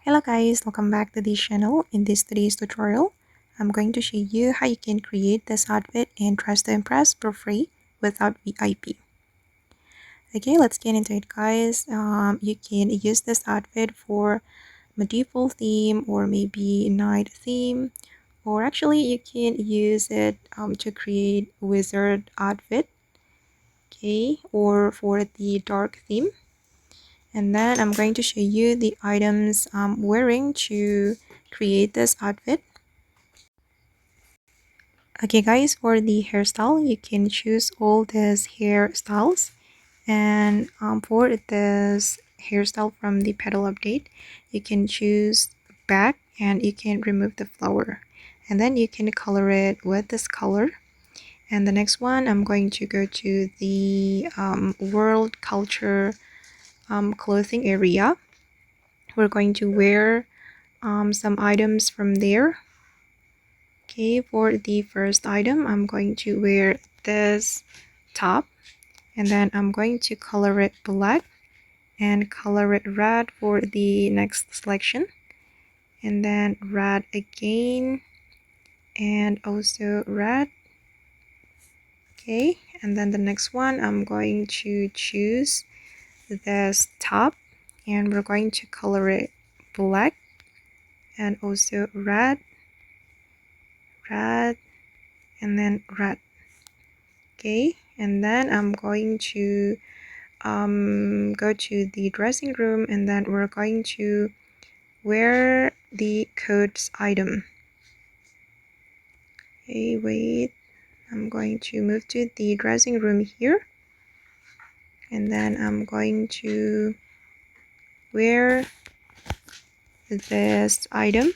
Hello guys, welcome back to this channel. In today's tutorial, I'm going to show you how you can create this outfit and Dress to Impress for free without VIP. Okay, let's get into it guys. You can use this outfit for medieval theme or maybe night theme, or actually you can use it to create wizard outfit, okay, or for the dark theme. And then I'm going to show you the items I'm wearing to create this outfit. Okay guys, for the hairstyle, you can choose all these hairstyles. And for this hairstyle from the petal update, you can choose back and you can remove the flower. And then you can color it with this color. And the next one, I'm going to go to the world culture clothing area. We're going to wear some items from there. Okay, for the first item, I'm going to wear this top, and then I'm going to color it black and color it red for the next selection, and then red again and also red. Okay, and then the next one, I'm going to choose this top and we're going to color it black and also red, and then red. Okay, and then I'm going to go to the dressing room, and then we're going to wear the coat's item. Okay, wait, I'm going to move to the dressing room here, and then I'm going to wear this item,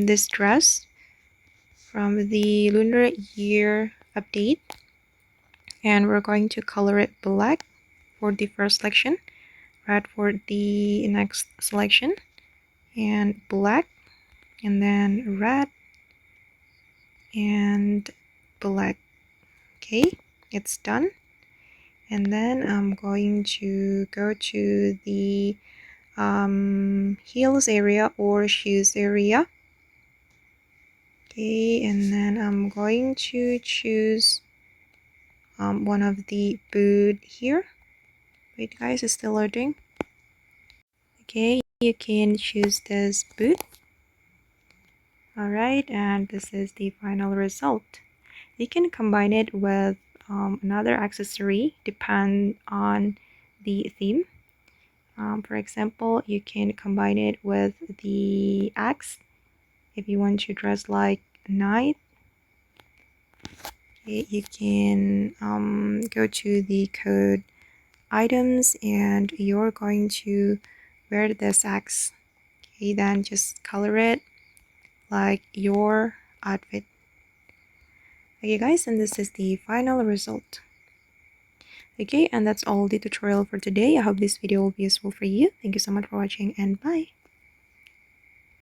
this dress from the lunar year update, and we're going to color it black for the first selection, red for the next selection, and black, and then red and black. Okay, it's done. And then I'm going to go to the heels area or shoes area. Okay, and then I'm going to choose one of the boot here. Wait guys, it's still loading. Okay, you can choose this boot. Alright, and this is the final result. You can combine it with another accessory, depend on the theme. For example, you can combine it with the axe if you want to dress like a knight. Okay, you can go to the code items and you're going to wear this axe. Okay, then just color it like your outfit. Okay guys, and this is the final result. Okay, and that's all the tutorial for today. I hope this video will be useful for you. Thank you so much for watching and bye.